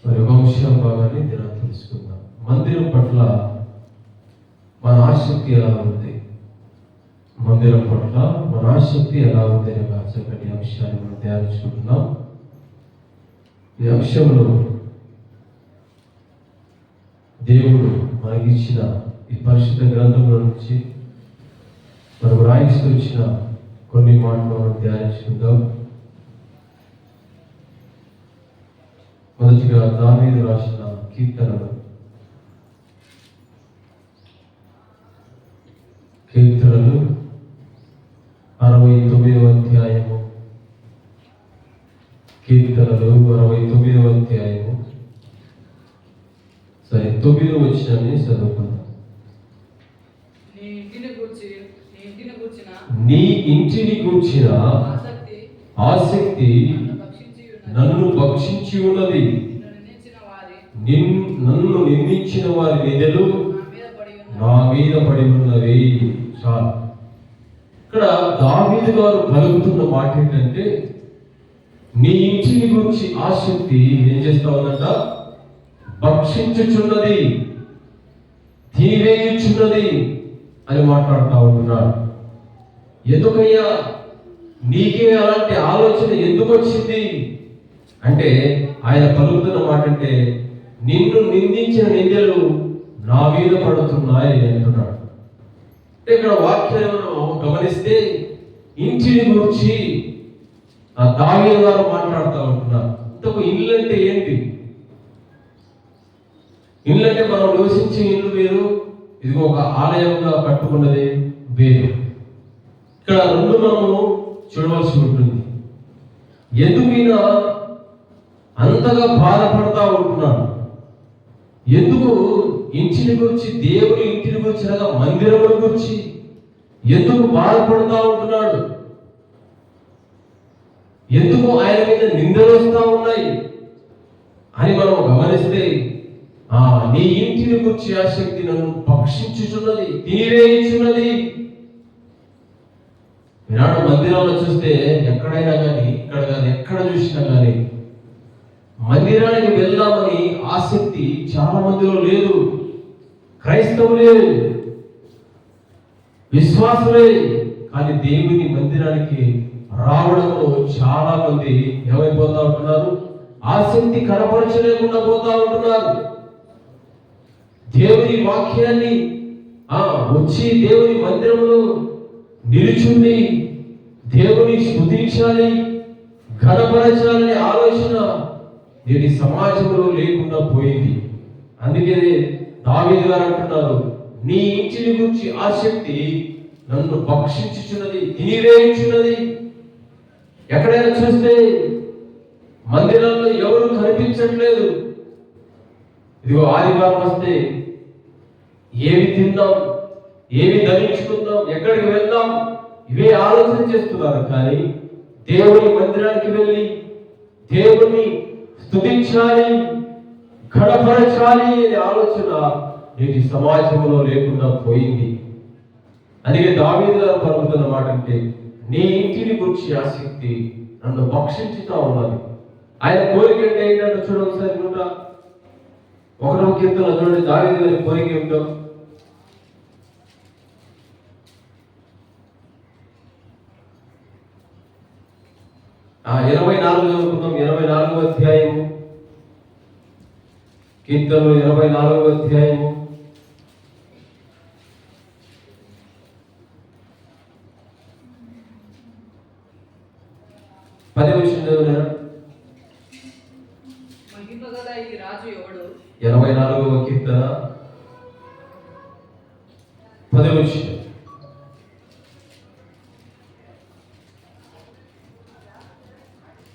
మరి ఒక విషయం భాగాన్ని దినం తెలుసుకుందాం. మందిరం పట్ల మన ఆసక్తి ఎలా ఉంది, మందిరం పట్ల మన ఆసక్తి ఎలా ఉంది అనే చక్కటి అంశాన్ని మనం ధ్యానించుకుంటున్నాం. ఈ అంశంలో దేవుడు మనకిచ్చిన ఈ పరిశుద్ధ గ్రంథంలో నుంచి మనకు రాయిస్తూ వచ్చిన కొన్ని మాటలు మనం ధ్యానించుకుందాం. మొదటిగా దావీదు రాసిన కీర్తనలు 69వ అధ్యాయము. కీర్తనలు 69వ అధ్యాయము. సరే, 9వ వచనాన్ని చదువుకుందాం. నీ ఇంటిని గూర్చిన ఆసక్తి నన్ను భక్షించి ఉన్నది, నన్ను నిందించిన వారి నిందలు నా మీద పడి ఉన్నవి. చాలు. ఇక్కడ దావీదు గారు పలుకుతున్న మాట ఏంటంటే, నీ ఇంటిని గురించి ఆసక్తి ఏం చేస్తా ఉందంట? భక్షించుచున్నది, తీవేయుచున్నది అని మాట్లాడుతూ ఉంటున్నాడు. ఎందుకయ్యా నీకే అలాంటి ఆలోచన ఎందుకు వచ్చింది అంటే, ఆయన పలుకుతున్న మాట అంటే, నిన్ను నిందించిన నిందలు నా మీద పడుతున్నాయి అంటున్నాడు. ఇక్కడ వాక్యాన్ని మనం గమనిస్తే ఇంటిని గురించి దావీదు గారు మాట్లాడుతూ ఉంటున్నారు. ఇంతకు ఇల్లు అంటే ఏంటి? ఇల్లు అంటే మనం నివసించే ఇల్లు వేరు, ఇది ఒక ఆలయంగా కట్టుకున్నది వేరు. ఇక్కడ రెండు మనము చూడవలసి ఉంటుంది. ఎందుకు ఈయన అంతగా బాధపడతా ఉంటున్నాడు? ఎందుకు ఇంటిని గురించి, దేవుని ఇంటిని గురించి అనగా మందిరముల గురించి ఎందుకు బాధపడుతూ ఉంటున్నాడు? ఎందుకు ఆయన మీద నిందలు వస్తూ ఉన్నాయి అని మనం గమనిస్తే, నీ ఇంటిని గురించి ఆసక్తి నన్ను భక్షించుచున్నది, తీవేయుచున్నది. ఈనాడు మందిరాల్లో చూస్తే ఎక్కడైనా కానీ, ఇక్కడ కానీ, ఎక్కడ చూసినా కానీ మందిరానికి వెళ్దామని ఆసక్తి చాలా మందిలో లేదు. క్రైస్తవులే, విశ్వాసులే, కానీ దేవుని మందిరానికి రావడంలో చాలా మంది ఏమైపోతా ఉంటున్నారు? ఆసక్తి కనపరచలేకుండా పోతా ఉంటున్నారు. దేవుని వాక్యాన్ని వచ్చి దేవుని మందిరంలో నిలుచుండి దేవుని స్తుతించాలి, ఘనపరచాలనే ఆలోచన నేటి సమాజంలో లేకుండా పోయింది. అందుకే దావీదు గారు అంటున్నారు, నీ ఇంటిని గురించి ఆసక్తి నన్ను భక్షించుచున్నది, తినివేయుచున్నది. ఎక్కడైనా చూస్తే మందిరంలో ఎవరు కనిపించట్లేదు. ఇదిగో ఆదివారం వస్తే ఏమి తిందాం, ఏమి ధరించుకుందాం, ఎక్కడికి వెళ్దాం, ఇవే ఆలోచన చేస్తున్నారు. కానీ దేవుని మందిరానికి వెళ్ళి దేవుని స్తుతించాలి, ఘనపరచాలి అనే ఆలోచన నేటి సమాజంలో లేకుండా పోయింది. అందుకే దావీదు గారు పలుకుతున్న మాట అంటే, నీ ఇంటిని గురించి ఆసక్తి నన్ను భక్షించుతా ఉన్నది. ఆయన కోరిక అంటే ఏంటంటే చూడండి సార్, 1వ కీర్తన చూడండి, దావీదు గారి కోరిక ఏమిటో. ఆ 24 చదువుకుందాం. 24వ అధ్యాయము, కీర్తనలు 24వ అధ్యాయము. చదువునా? 24వ కీర్తన 10వ.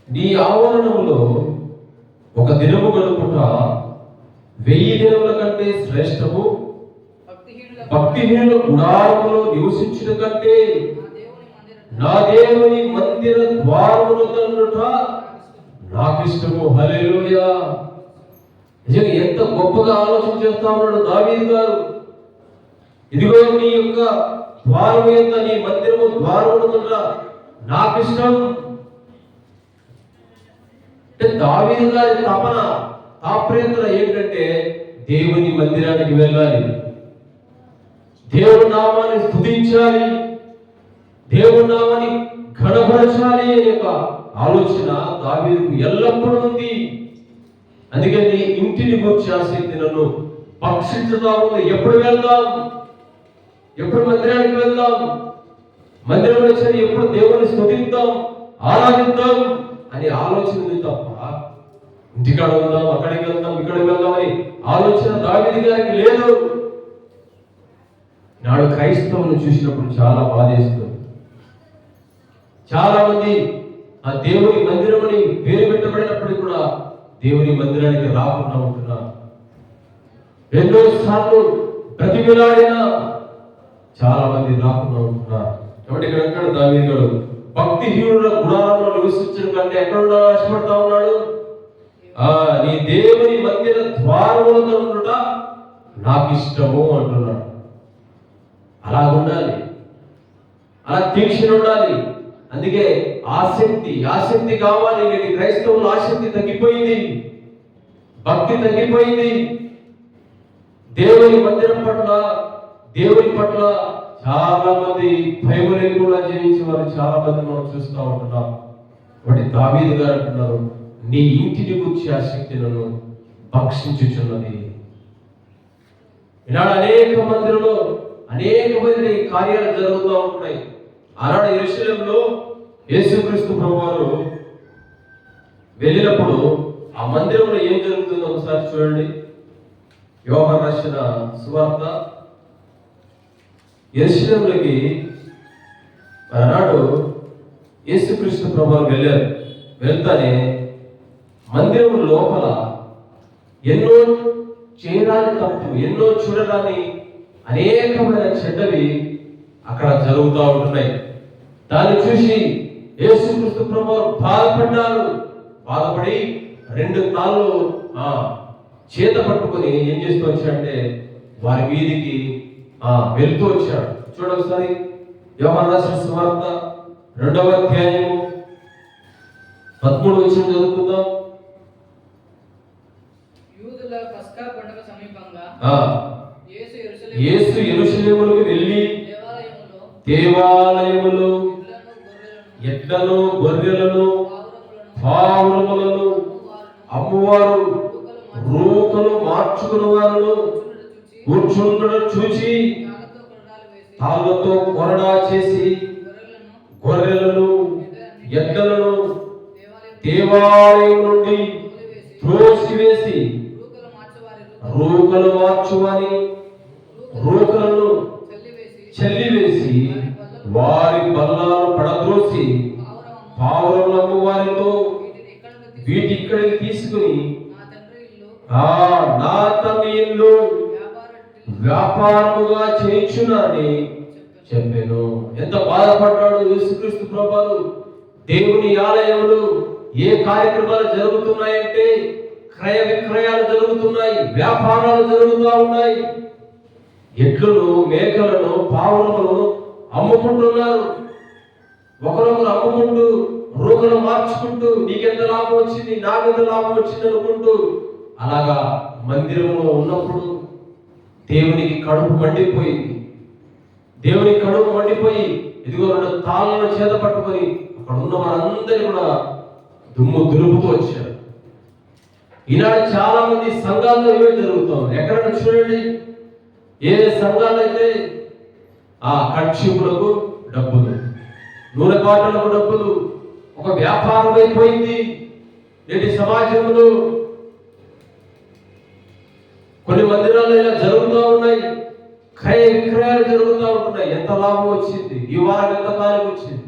నీ ఆవరణంలో ఒక దినము గడుపుట 1000 దినముల కంటే శ్రేష్టము, భక్తిహీనుల గుడారములో నివసించుట కంటే నా దేవుని మందిర ద్వారములు తన్నుట నాకు ఇష్టము. హల్లెలూయా. నిజంగా ఎంత గొప్పగా ఆలోచన చేస్తా ఉన్నాడు దావీదు గారు. ఇదిగో నీ యొక్క ద్వారం యొక్క, నీ మందిరము ద్వారములు నాకు ఇష్టం. అంటే దావీదు గారి తపన, తాపత్రయ ఏంటంటే దేవుని మందిరానికి వెళ్ళాలి, దేవుని నామాన్ని స్తుతించాలి, దేవుని నామాన్ని ఘనపరచాలి అనే ఒక ఆలోచన దావీదుకు ఎల్లప్పుడూ ఉంది. అందుకని ఇంటిని గురించి ఆసక్తి నన్ను పక్షించుతాము. ఎప్పుడు వెళ్దాం, ఎప్పుడు మందిరానికి వెళ్దాం, మందిరంలో వచ్చి ఎప్పుడు దేవుని స్తుతిద్దాం, ఆరాధిద్దాం అనే ఆలోచన ఉంది తప్ప ఇంటికాడ వెళ్దాం, అక్కడికి వెళ్దాం, ఇక్కడికి వెళ్దాం అని ఆలోచన దావీదు గారికి లేదు. నాడు క్రైస్తవులను చూసినప్పుడు చాలా బాధేస్తుంది. చాలా మంది ఆ దేవుని మందిరం అని పేరు పెట్టబడినప్పటికీ కూడా దేవుని మందిరానికి రాకుండా ఉంటున్నారు. ఎన్నో సార్లు ప్రతిమిలాడినా చాలా మంది రాకుండా ఉంటున్నారు. కాబట్టి ఇక్కడ అంటాడు దావీదు గారు, భక్తిహీనుల గుడారంలో నివసించడం కంటే ఎక్కడ ఉండాలో ఆశపడతా ఉన్నాడు. నీ దేవుని మందిర ద్వారములతో ఉండుట నాకు ఇష్టము అంటున్నాడు. అలా ఉండాలి, అలా దీక్ష ఉండాలి. అందుకే ఆసక్తి కావాలి. నేటి క్రైస్తవుల ఆసక్తి తగ్గిపోయింది, భక్తి తగ్గిపోయింది. దేవుని మందిరం పట్ల, దేవుని పట్ల చాలా మంది భయం లేకుండా జీవించే వారు చాలా మంది మనం చూస్తూ ఉంటున్నాం. కాబట్టి దావీదు గారు అంటున్నారు, నీ ఇంటిని గురించి ఆసక్తి నన్ను భక్షించుచున్నది. ఈనాడు అనేక మందిరంలో అనేక మంది కార్యాలు జరుగుతూ ఉంటున్నాయి. ఆనాడు యెరూషలేములో యేసుక్రీస్తు ప్రభువారు వెళ్ళినప్పుడు ఆ మందిరంలో ఏం జరుగుతుందో ఒకసారి చూడండి. యోహాను రాసిన సువార్త. యెరూషలేములోకి ఆనాడు యేసుక్రీస్తు ప్రభువారు వెళ్ళారు. వెళ్తానే మందిరం లోపల ఎన్నో చేయరాని తప్పు, ఎన్నో చూడరాని అనేకమైన చెడ్డవి అక్కడ జరుగుతూ ఉంటున్నాయి. దాన్ని చూసి యేసుక్రీస్తు ప్రభువారు బాధపడి 2 తాళ్ళు చేత పట్టుకొని ఏం చేస్తూ వచ్చాడంటే వారి వీధికి వెళ్తూ వచ్చాడు. చూడండి ఒకసారి యోహాను రాసిన సువార్త 2వ అధ్యాయము 13వ వచనం చదువుకుందాం. యూదుల పస్కా పండుగ సమీపంగా యేసు యెరూషలేములకు వెళ్ళి దేవాలయములో ఎడ్లను, గొర్రెలను, పావురములను అమ్మువారు, రూకలు మార్చుకుని వారు కూర్చుండడం చూచి తాళ్ళతో కొరడా చేసి గొర్రెలను, ఎడ్లను దేవాలయం నుండి త్రోసివేసి రూకలు మార్చువారి రూకలను చల్లివేసి వారి బల్లాలను పడద్రోసి పావురములు అమ్మువారితో వీటి ఇక్కడికి తీసుకుని నా తండ్రి ఇల్లు వ్యాపారముగా చేయించునని చెప్పాను. ఎంత బాధపడ్డాడు యేసుక్రీస్తు ప్రభువు. దేవుని ఆలయములు ఏ కార్యక్రమాలు జరుగుతున్నాయంటే క్రయ విక్రయాలు జరుగుతున్నాయి, వ్యాపారాలు జరుగుతూ ఉన్నాయి. ఎడ్లను, మేకలను, పావురములను అమ్ముకుంటున్నారు. ఒకరొకరు అమ్ముకుంటూ రోగులు మార్చుకుంటూ నీకెంత లాభం వచ్చింది, నాకెంత లాభం వచ్చింది అనుకుంటూ అలాగా మందిరంలో ఉన్నప్పుడు దేవునికి కడుపు మండిపోయింది. దేవునికి కడుపు మండిపోయి ఇదిగో 2 తాళ్ళను చేత పట్టుకొని అక్కడ ఉన్న వారందరూ కూడా దుమ్ము దులుపుతూ వచ్చారు. ఈనాడు చాలా మంది సంఘాల్లో ఇవే జరుగుతుంది. ఎక్కడైనా చూడండి, ఏ సంఘాలు అయితే ఖర్చులకు డబ్బులు, నూనె బాటలకు డబ్బులు ఒక వ్యాపారం అయిపోయింది. నేటి సమాజంలో కొన్ని మందిరాలు ఇలా జరుగుతూ ఉన్నాయి, క్రయ విక్రయాలు జరుగుతూ ఉంటున్నాయి. ఎంత లాభం వచ్చింది, ఈ వారం ఎంత కాలం వచ్చింది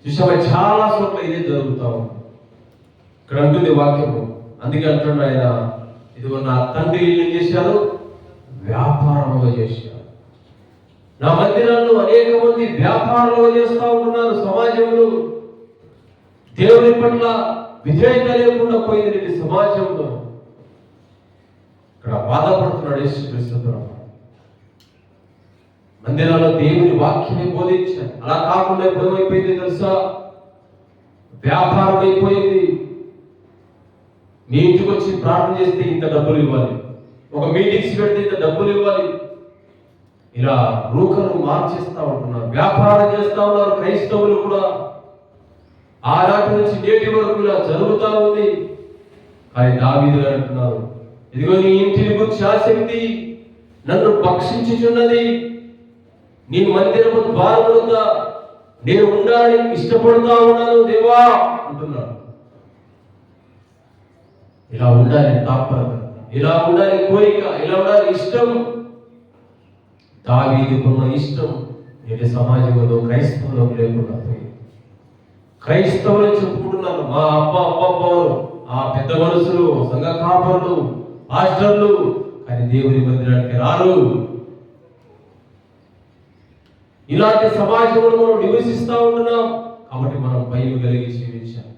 చూసావా? చాలా చోట్ల ఇదే జరుగుతూ ఉంది. ఇక్కడ అంటుంది వాక్యము. అందుకే అంటున్నాడు ఆయన, ఇదిగో నా తండ్రి ఇల్లు చేశారు, వ్యాపారంగా చేశారు. నా మందిరాలను అనేక మంది వ్యాపారంలో చేస్తూ ఉంటున్నారు. సమాజంలో దేవుని పట్ల విధేయత లేకుండా పోయింది సమాజంలో. ఇక్కడ బాధపడుతున్నాడు యేసుక్రీస్తు ప్రభువు. మందిరాల్లో దేవుని వాక్యమే బోధించారు. అలా కాకుండా ఇప్పుడు ఏమైపోయింది తెలుసా? వ్యాపారం అయిపోయింది. మీ ఇంటికి వచ్చి ప్రార్థన చేస్తే ఇంత డబ్బులు ఇవ్వాలి, ఒక మీటింగ్స్ పెడితే ఇంత డబ్బులు ఇవ్వాలి. ఇలా రూకలు మార్చేస్తా ఉంటున్నారు, వ్యాపారం చేస్తా ఉన్నారు క్రైస్తవులు కూడా. ఆనాటి నుంచి నేటి వరకు ఇలా జరుగుతూ ఉంది. కానీ దావీదు గారు అంటున్నారు, ఇదిగో నీ ఇంటిని గురించి ఆసక్తి నన్ను భక్షించుచున్నది, నీ మందిరము ద్వారములుందా నేను ఉండాలని ఇష్టపడుతా ఉన్నాను దేవా అంటున్నాడు. ఇలా ఉండాలి తాత్పర్యం, ఇలా ఉండాలి కోరిక, ఇలా ఉండాలి ఇష్టం. దావీదుకున్న ఇష్టం నేటి సమాజంలో క్రైస్తవులు లేకుండా పోయింది. క్రైస్తవులు చెప్పుకుంటున్నారు మా అబ్బవారు, ఆ పెద్ద మనుషులు, సంఘ కాపరులు, పాస్టర్లు, కానీ దేవుని మందిరానికి రారు. ఇలాంటి సమాజంలో మనం నివసిస్తూ ఉంటున్నాం. కాబట్టి మనం భయం కలిగి జీవించాలి.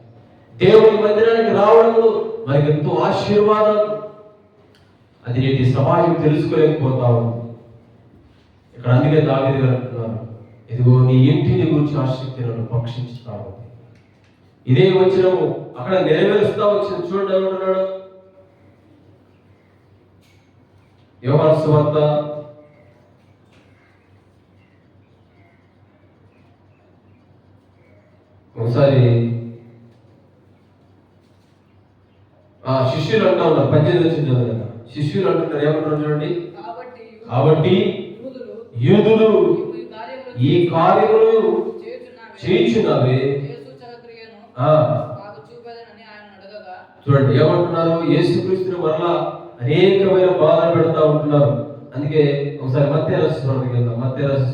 దేవుని మందిరానికి రావడంలో మనకి ఎంతో ఆశీర్వాదం. అది నేటి సమాజం తెలుసుకోలేకపోతా ఉంది. ఇక్కడ అందుకే దావీదు గారు అంటున్నారు, ఇదిగో నీ ఇంటిని గురించి ఆసక్తి నన్ను భక్షించుతా ఉంది. ఇదే వచనము అక్కడ నెరవేరుస్తా వచ్చింది. చూడండి ఏమంటున్నాడు, యోహాను సువార్త 18 శిష్యులు అంటా ఉన్నారు. 18 నుంచి చదువు. శిష్యులు అంటున్నారు ఏమంటారు చూడండి, కాబట్టి యూదులు ఈ కార్యములు చేయుచున్నవే. చూడండి ఏమంటున్నారు, యేసుక్రీస్తుని మరలా అనేకమైన బాధలు పెడతా ఉంటున్నారు. అందుకే ఒకసారి మత్తయి రాసిన సువార్తకి వెళ్దాం. మత్తయి రాసిన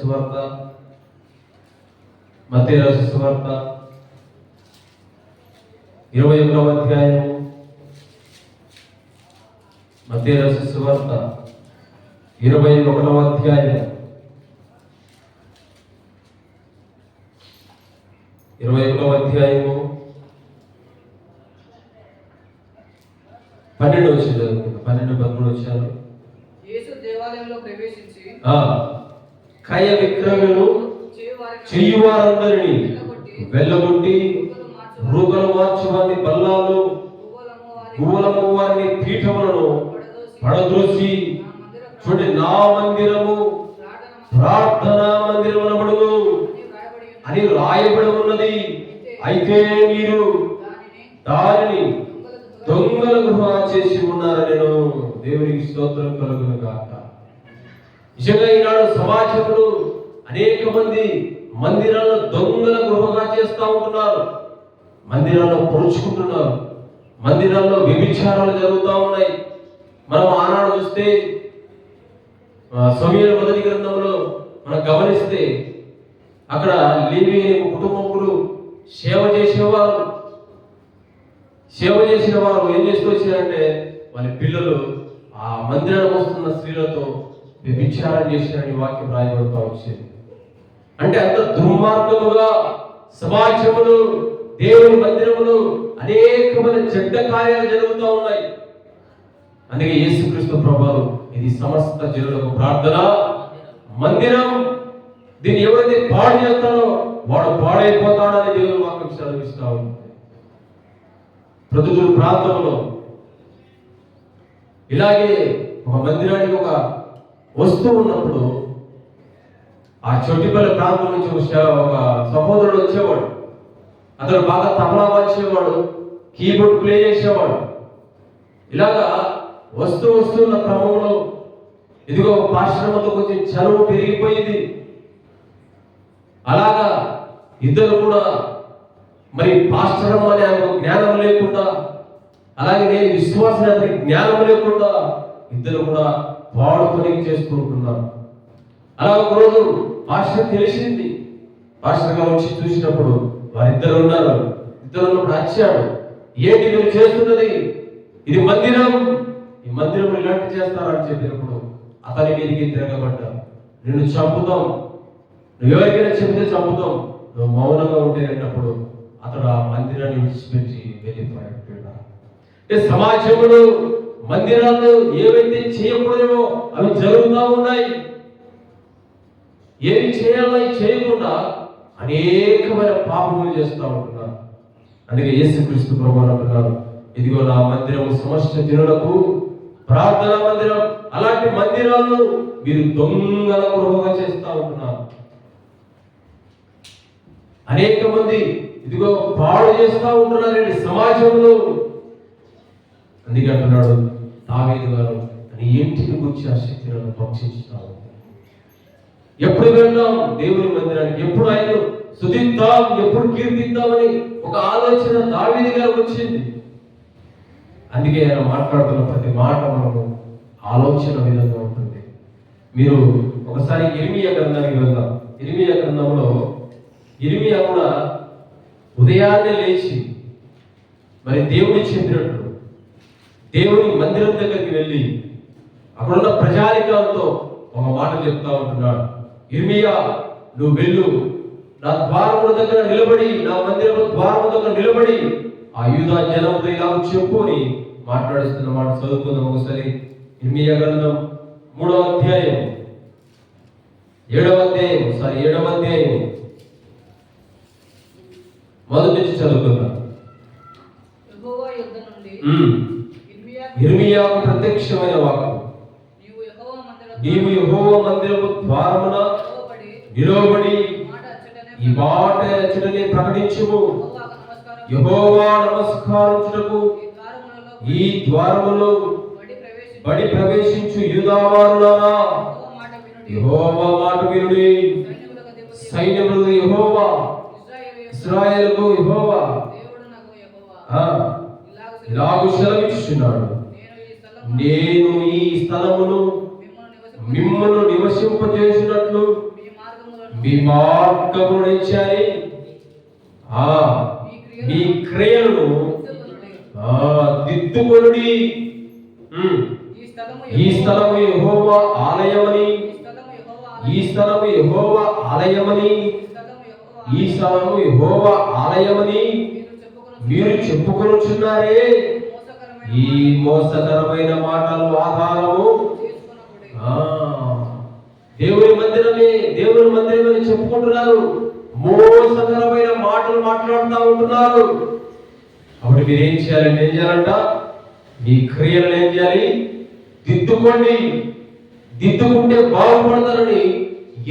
సువార్త 21వ అధ్యాయం. మత్తయి రాసిన సువార్త 21వ అధ్యాయం 12వ అధ్యాయము 12 వచ్చారు. 12-13 వచ్చారు. యేసు దేవాలయంలో ప్రవేశించి క్రయ విక్రయములు చేయువారందరినీ వెళ్ళగొట్టి మృగలు మార్చువారిని బల్లాలు, గువ్వలము వారిని పీఠములను పడద్రోసి, చూడండి నా మందిరము ప్రార్థనా మందిరమునబడును అని రాయబడి ఉన్నది. అయితే మీరు దానిని దొంగల గృహ చేసి ఉన్నారు. నేను దేవునికి స్తోత్రం కలుగును గాక. నిజంగా ఈనాడు సమాజంలో అనేక మంది మందిరాలను దొంగల గృహగా చేస్తూ ఉంటున్నారు. మందిరాల్లో పొడుచుకుంటున్నారు, మందిరాల్లో వ్యభిచారాలు జరుగుతూ ఉన్నాయి. మనం ఆనాడు చూస్తే సమూయేలు మొదటి గ్రంథంలో మనం గమనిస్తే అక్కడ లేవి కుటుంబములు సేవ చేసేవారు. సేవ చేసిన వారు ఏం చేస్తూ వచ్చారంటే వాళ్ళ పిల్లలు ఆ మందిరానికి వస్తున్న స్త్రీలతో వ్యభిచారం చేశారని వాక్యం రాయబడుతూ వచ్చేది. అంటే అంత దుర్మార్గముగా సమాజములు, దేవుని మందిరములు అనేకమైన చెడ్డ కార్యాలు జరుగుతూ ఉన్నాయి. అందుకే యేసుక్రీస్తు ప్రభువు ఇది సమస్త జనులకు ప్రార్థన మందిరం, దీన్ని ఎవరైతే పాడు చేస్తారో వాడు పాడైపోతాడని దేవుని వాక్యం సెలవిస్తా ఉంది. ప్రతిదూరు ప్రాంతంలో ఇలాగే ఒక మందిరానికి ఒక వస్తువు ఉన్నప్పుడు ఆ చొట్టిపల్లి ప్రాంతం నుంచి ఒక సహోదరుడు వచ్చేవాడు. అతను బాగా తబలా వాయించేవాడు, కీబోర్డ్ ప్లే చేసేవాడు. ఇలాగా వస్తున్న క్రమంలో ఇదిగో పాశ్రమంతో కొంచెం చనువు పెరిగిపోయింది. అలాగా ఇద్దరు కూడా మరి పాస్టరం అనే జ్ఞానం లేకుండా, అలాగే నేను విశ్వాసం అనే జ్ఞానం లేకుండా ఇద్దరు కూడా వాడు పని చేసుకుంటున్నారు. అలా ఒక రోజు పాస్టర్ తెలిసింది. పాస్టర్ గారు వచ్చి చూసినప్పుడు వారిద్దరు ఉన్నారు. ఇద్దరు ఉన్నప్పుడు వచ్చాడు, ఏంటి మీరు చేస్తున్నది? ఇది మందిరం, ఈ మందిరం ఇలాంటి చేస్తారని చెప్పినప్పుడు అతని మీదకి తిరగబడ్డారు. నిన్ను చంపుతాం, నువ్వు ఎవరికైనా చెబితే చంపుతాం, నువ్వు మౌనంగా ఉంటే అన్నప్పుడు అతడు ఆ మందిరాన్ని విడిచిపెట్టి వెళ్ళిపోయాడు. సమాజంలో మందిరాల్లో ఏవైతే చేయకూడదో అవి జరుగుతూ ఉన్నాయి. ఏమి చేయాలో చేయకుండా అనేకమైన పాపములు చేస్తూ ఉంటున్నారు. అందుకే యేసుక్రీస్తు ప్రభువు అంటున్నారు, ఇదిగో నా మందిరం సమస్త జనులకు ప్రార్థన మందిరం. అలాంటి మందిరాలను మీరు దొంగల గృహంగా చేస్తా ఉంటున్నారు. అనేక మంది ఇదిగో పాడు చేస్తా ఉంటున్నారండి సమాజంలో. అందుకే అంటున్నాడు దావీదు గారు, నీ ఇంటిని గురించి ఆసక్తిని పక్షించుతావు. ఎప్పుడు వెళ్దాం దేవుని మందిరానికి, ఎప్పుడు ఆయన స్తుతిద్దాం, ఎప్పుడు కీర్తిద్దామని ఒక ఆలోచన దావీదు గారికి వచ్చింది. అందుకే ఆయన మాట్లాడుతున్న ప్రతి మాట మనము ఆలోచన విధంగా ఉంటుంది. మీరు ఒకసారి ఇర్మియా గ్రంథానికి వెళ్దాం. ఇర్మియా గ్రంథంలో ఇర్మియా కూడా ఉదయాన్నే లేచి మరి దేవుని చెప్పినట్టు దేవుని మందిరం దగ్గరికి వెళ్ళి అక్కడున్న ప్రజానికాలతో ఒక మాట చెప్తా ఉంటున్నాడు. ఇర్మియా, నువ్వు వెళ్ళు, నా ద్వారముల దగ్గర నిలబడి, నా మందిరం ద్వారముల దగ్గర నిలబడి ఆ యూదా జనంతో ఇలా చెప్పు అని మాట్లాడిస్తున్న మాట చదువుకుందాం ఒకసారి. ఇర్మియా గ్రంథం 3వ అధ్యాయం 7వ అధ్యాయం మొదటి నుంచి చదువుకుందాం. యెహోవా యొద్ద నుండి ఇర్మియాకు ప్రత్యక్షమైన వాక్కు, నీవు యెహోవా మందిరపు ద్వారమున నిలబడి ఈ మాట అచ్చటనే ప్రకటించుము. యెహోవా నమస్కరించుటకు ఈ ద్వారములో బడి ప్రవేశించు యూదావారులారా, యెహోవా మాట వినుడి. సైన్యములకు యెహోవా, ఇశ్రాయేలుకు యెహోవా ఇలాగు సెలవిచ్చుచున్నాడు, నేను ఈ స్థలమును మిమ్మల్ని నివసింపజేసినట్లు మీ మార్గమును ఇచ్చాని, మీ క్రియలను దిద్దుకొనుడి. ఈ స్థలము యెహోవా ఆలయమని, ఈ స్థలము యెహోవా ఆలయమని, ఈ స్థలము యెహోవా ఆలయమని మీరు చెప్పుకొనుచున్నారే. ఈ మోసకరమైన మాటలు ఆధారము దేవుని మందిరమే అని చెప్పుకుంటున్నారు. మోసకరమైన మాటలు మాట్లాడుతూ ఉంటున్నారు. అప్పుడు మీరు ఏం చేయాలంట? మీ క్రియలను ఏం చేయాలి? దిద్దుకోండి. దిద్దుకుంటే బాగుపడతారని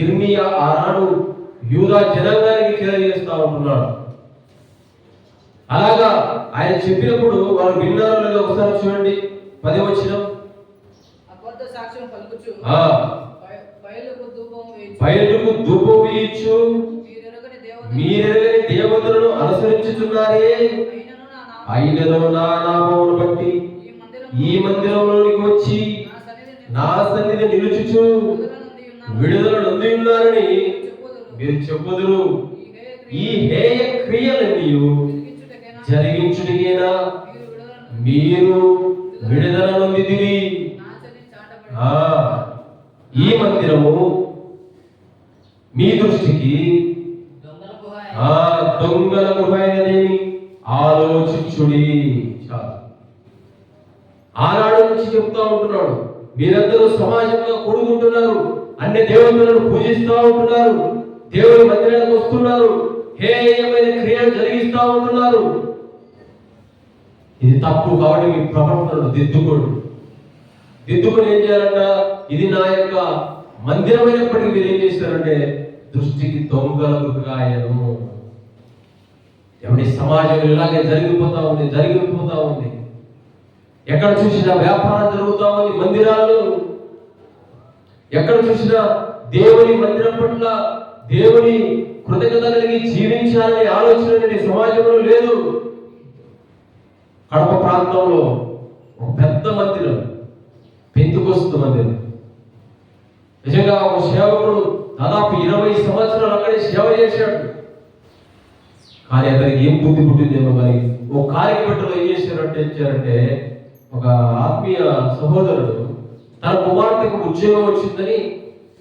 ఇర్మియా ఆనాడు యూదా జనాంగానికి తెలియజేస్తా ఉంటున్నాడు. అలాగా ఆయన చెప్పినప్పుడు వారు విన్నారో లేదో ఒకసారి చూడండి. 10వ వచనం. అబద్ధ సాక్ష్యం పలుకుచు బయలుకు ధూపం వేయచ్చు, మీరెరగని దేవతలను అనుసరించుచున్నారే. అయినను నా నామమును బట్టి ఈ మందిరంలోనికి వచ్చి నా సన్నిధి నిలుచుచు విడుదల నొంది ఉన్నారని మీరు చెప్పుదురు. ఈ హేయ క్రియలన్నీ జరిగించుటకేనా మీరు విడుదల నొందితిరి. ఈ మందిరము మీ దృష్టికి దొంగల గుహైనదని ఆలోచించుడి. చాలు. ఆనాడు నుంచి చెప్తా ఉంటున్నాడు, మీరందరూ సమాజంగా కూడుకుంటున్నారు, అన్ని దేవతలను పూజిస్తూ ఉంటున్నారు, దేవుని మందిరానికి వస్తున్నారు, హేయమైన క్రియలు జరిగిస్తూ ఉంటున్నారు. ఇది తప్పు. కాబట్టి మీ ప్రవర్తనను దిద్దుకొని ఏం చేయాలంట? ఇది నా యొక్క మందిరమైనప్పటికీ మీరు ఏం చేస్తారంటే దృష్టికి దొంగల గుర్తుగాయను. ఎవరి సమాజం ఇలాగే జరిగిపోతా ఉంది. ఎక్కడ చూసినా వ్యాపారం జరుగుతా ఉంది. మందిరాలు ఎక్కడ చూసినా దేవుని మందిరం పట్ల దేవుని కృతజ్ఞత కలిగి జీవించాలనే ఆలోచన సమాజంలో లేదు. కడప ప్రాంతంలో ఒక పెద్ద మందిరం, పెంతుకొస్తు మందిరం. నిజంగా ఒక సేవకుడు దాదాపు 20 సంవత్సరాలు అక్కడే సేవ చేశాడు. కానీ అతనికి ఏం బుద్ధి పుట్టిందేమో కానీ ఓ కార్యకర్తలు ఏం చేశారంటే ఒక ఆత్మీయ సహోదరుడు తన కుమార్తెకు ఉద్యోగం వచ్చిందని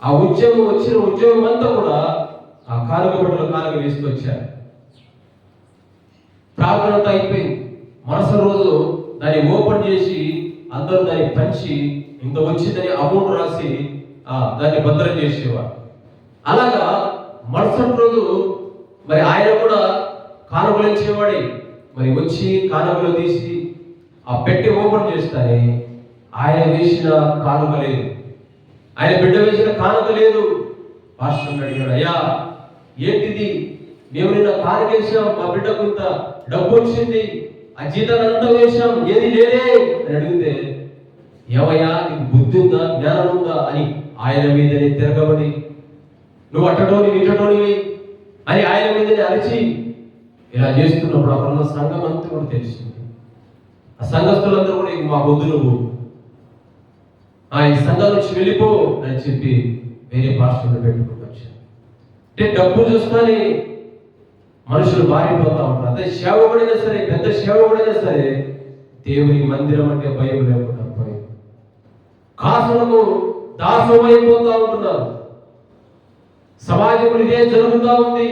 ఆ ఉద్యోగం అంతా కూడా ఆ కార్యకర్తలు కాలుగా వేసుకొచ్చారు. ప్రార్థన అంతా అయిపోయింది. మరుసటి రోజు దాన్ని ఓపెన్ చేసి అందరూ దాన్ని పంచి ఇంత వచ్చిందని అమౌంట్ రాసి దాన్ని భద్రం చేసేవారు. అలాగా మరుసటి రోజు మరి ఆయన కూడా కానుకలు ఇచ్చేవాడే. మరి వచ్చి కానుకలు తీసి ఆ పెట్టి ఓపెన్ చేస్తానే ఆయన వేసిన కానుక లేదు, ఆయన బిడ్డ వేసిన కానుక లేదు. పాస్టర్ అడిగాడు, అయ్యా ఏంటిది, మేము నిన్న కానుక వేసాం, మా బిడ్డకు ఇంత డబ్బు వచ్చింది, ఆ జీతాన్ని అంతా వేసాం, ఏది లేదే అని అడిగితే, ఏమయ్యా నీకు బుద్ధి ఉందా, జ్ఞానం ఉందా అని ఆయన మీదనే తిరగబడి, నువ్వు అట్టడోని ఇట్టడోనివి అని ఆయన మీదనే అరిచి ఇలా చేస్తున్నప్పుడు అక్కడ ఉన్న సంఘం అంతా కూడా తెలిసింది. ఆ సంఘస్థులందరూ కూడా మా వద్దు, నువ్వు ఈ సంఘం నుంచి వెళ్ళిపో అని చెప్పి వేరే పాస్టర్ని పెట్టుకుంటూ వచ్చాను. అంటే డబ్బు చూసుకొని మనుషులు మారిపోతా ఉంటారు. అదే సేవకుడైనా సరే, పెద్ద సేవకుడైనా సరే, దేవుని మందిరం అంటే భయం లేకుండా పోయి కాసులకు దాసమైపోతా ఉంటున్నారు. సమాజంలో ఇదే జరుగుతూ ఉంది,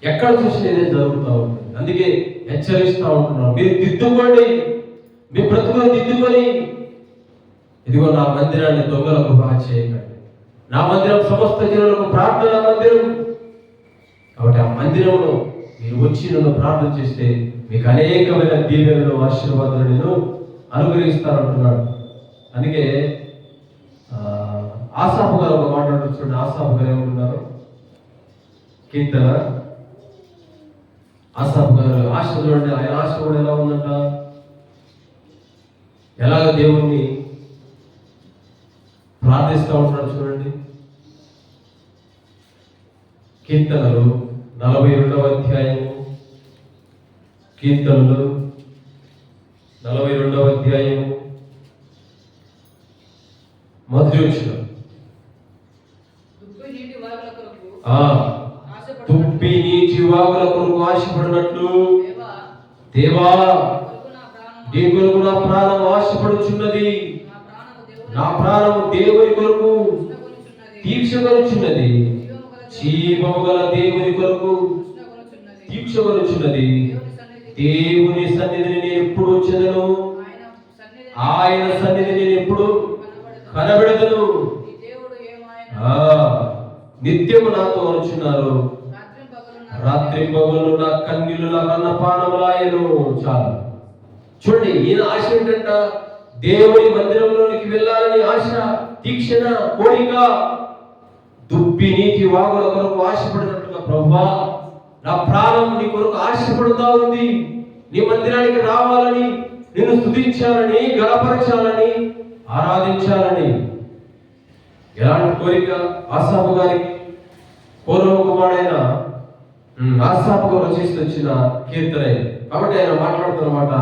ఎక్కడ చూసినా ఇదే జరుగుతూ ఉంటుంది. అందుకే హెచ్చరిస్తూ ఉంటున్నారు, మీరు దిద్దుకోండి, మీ బ్రతుకులు దిద్దుకొని, ఇదిగో నా మందిరాన్ని దొంగలకు బాగా చేయకండి, నా మందిరం సమస్త జనులకు ప్రార్థన మందిరం. కాబట్టి ఆ మందిరంలో మీరు వచ్చి నన్ను ప్రార్థన చేస్తే మీకు అనేకమైన దీవెనలు ఆశీర్వాదాలు నేను అనుగ్రహిస్తానంటున్నాడు. అందుకే ఆసాపు గారు ఒక మాట చూడండి. ఆసాపు గారు ఏమంటున్నారు, కీర్తన ఆసాపు గారు ఆశ చూడండి, ఆయన ఆశ కూడా ఎలా ఉందంట, ఎలాగ దేవుణ్ణి ప్రార్థిస్తూ ఉంటున్నాడు చూడండి. కీర్తనలు 42వ అధ్యాయము, కీర్తనలు 42వ అధ్యాయము మొదటి వచనం. తుప్పి నీటి వాగుల కొరకు ఆశపడినట్లు దేవా నీ కొరకు నా ప్రాణం ఆశపడుచున్నది, నా ప్రాణము దేవుని కొరకు దీక్ష కొనుచున్నది, జీవము గల దేవుని కొరకు దీక్ష కొనుచున్నది. దేవుని సన్నిధిని నేను ఎప్పుడు వచ్చేదను, ఆయన సన్నిధిని నేను ఎప్పుడు కనబెడదను. నిత్యము నాతో వచ్చున్నారు, రాత్రి పగలు నా కన్నీళ్లు నా కన్నపానములాయను. చాలు చూడండి, ఈయన ఆశ ఏంటంట, దేవుని మందిరంలోనికి వెళ్ళాలని ఆశ, దీక్షణ, కోరిక. దుబ్బి నీటి వాగుల కొరకు ఆశపడినట్టుగా ప్రభువా నా ప్రాణం నీ కొరకు ఆశపడుతూ ఉంది, నీ మందిరానికి రావాలని, నిన్ను స్తుతించాలని, గణపరచాలని, ఆరాధించాలని. ఎలాంటి కోరిక ఆసాపు గారికి? పూర్వ కుమారుడైన ఆసాపు గారు రచిస్తూ వచ్చిన కీర్తన. కాబట్టి ఆయన మాట్లాడుతున్నమాట,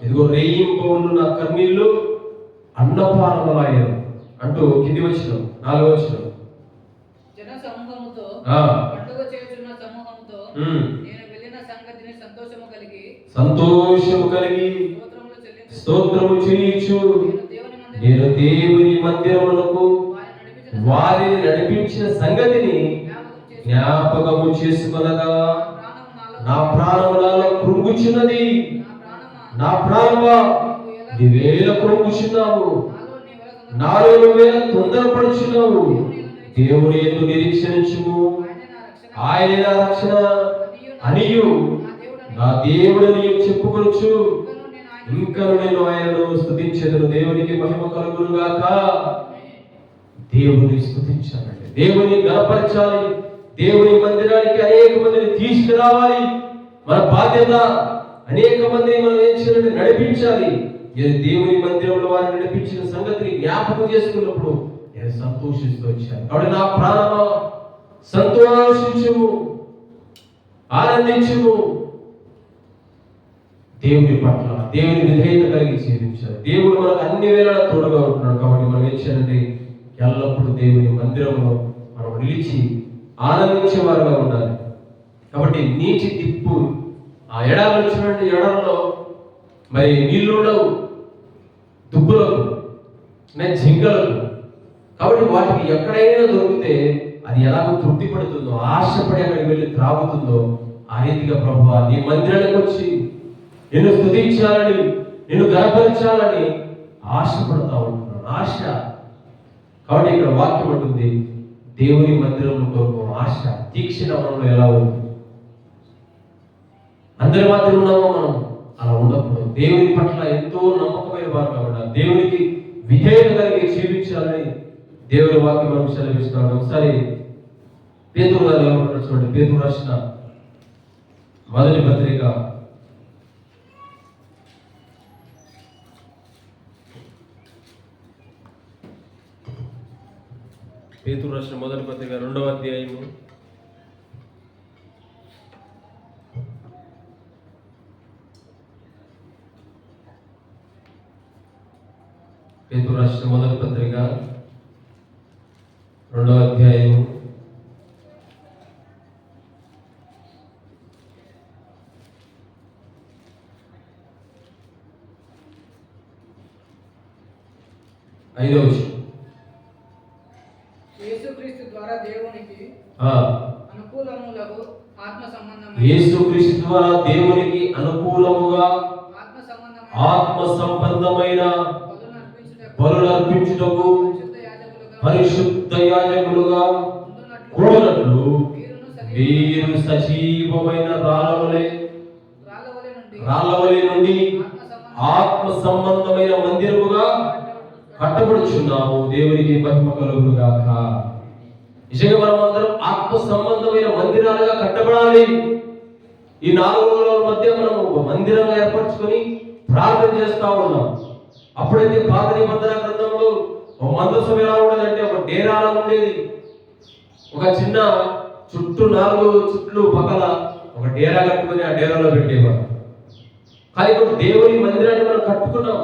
ఇదిగో రేయింబవులు నా కన్నీళ్లు అన్నపానములాయను అంటూ కింది వచ్చిన 4వ వచనం. జన సమూహముతో పండుగ చేయుచున్న సమూహముతో నేను వెళ్ళిన సంగతిని సంతోషము కలిగి స్తోత్రము చేయుచు నేను దేవుని మందిరమునకు వారిని నడిపించిన సంగతిని జ్ఞాపకము చేసుకొనగా నా ప్రాణము నాలో కృంగుచున్నది. నా ప్రాణమా నీవేళ కృంగుచున్నావు, నాలో నువ్వేళ తొందరపడుచున్నావు. దేవుని యందు నిరీక్షించుము, ఆయన నా రక్షణ అనియు నా దేవుడని చెప్పుకొనొచ్చు. ఇంకా నేను ఆయనను స్తుతించెదను. దేవునికి మహిమ కలుగును గాక. దేవుని స్తుతించాలండి, దేవుని గణపరచాలి, దేవుని మందిరానికి అనేక మందిని తీసుకురావాలి. మన బాధ్యత అనేక మందిని మనం ఏం చేయాలంటే నడిపించాలి. దేవుని మందిరంలో వారిని నడిపించిన సంగతిని జ్ఞాపకం చేసుకున్నప్పుడు నేను సంతోషిస్తూ వచ్చాను. కాబట్టి నా ప్రాణమా సంతోషించుము, ఆనందించుము. దేవుని పట్ల దేవుని విధేయత కలిగి జీవించాలి. దేవుడు మనకు అన్ని వేళలా తోడుగా ఉంటున్నాడు. కాబట్టి మనం ఏం చేయాలంటే ఎల్లప్పుడూ దేవుని మందిరంలో మనం నిలిచి ఆనందించేవారుగా ఉండాలి. కాబట్టి నీటి తిప్పు, ఆ ఎడాలు వచ్చినటువంటి ఎడాల్లో మరి నీళ్లుండవు, దుబ్బులకు, జింకలకు. కాబట్టి వాటికి ఎక్కడైనా దొరికితే అది ఎలాగో తృప్తి పడుతుందో, ఆశపడి అక్కడికి వెళ్ళి త్రాగుతుందో, ఆ రీతిగా ప్రభువా నీ మందిరానికి వచ్చి నిన్ను స్తుతించాలని, నిన్ను గణపరచాలని ఆశపడతా ఉంటున్నాను. ఆశ. కాబట్టి ఇక్కడ వాక్యం ఉంటుంది, దేవుని మందిరంలో కొరకు ఆశ, తీక్షణ మనలో ఎలా ఉంది? అందరి మధ్య ఉన్నామో మనం అలా ఉండకూడదు. దేవుని పట్ల ఎంతో నమ్మకమైన వారుగా ఉండాలి. దేవునికి విధేయత కలిగి జీవించాలని దేవుని వాక్యం మనం సెలవిస్తున్నాడు. ఒకసారి పేతురు గారు ఏమంటున్నారు చూడండి. పేతురు రాసిన మొదటి పత్రిక 2వ అధ్యాయము 2వ అధ్యాయము 5వ వచనం. యేసుక్రీస్తు ద్వారా దేవునికి అనుకూలములకు ఆత్మ సంబంధమైన బలులు అర్పించుటకు పరిశుద్ధ యాజకులుగా కూడినట్లు మీరు సజీవమైన రాళ్ళవలే నుండి ఆత్మ సంబంధమైన మందిరముగా కట్టబడుచున్నాము. దేవునికి మహిమ కలుగును గాక. నిజంగా మనం అందరం ఆత్మ సంబంధమైన మందిరాలుగా కట్టబడాలి. ఈ 4 రోజుల మధ్య మనం మందిరంగా ఏర్పరచుకొని ప్రార్థన చేస్తా ఉన్నాం. అప్పుడైతే పాత నిబంధన గ్రంథంలో ఒక మందసం ఎలా ఉండేదంటే ఒక డేరాలా ఉండేది. ఒక చిన్న చుట్టూ 4 చుట్లు పక్కల ఒక డేరా కట్టుకొని ఆ డేరాలో పెట్టేవారు. కానీ ఇప్పుడు దేవుని మందిరాన్ని మనం కట్టుకున్నాం.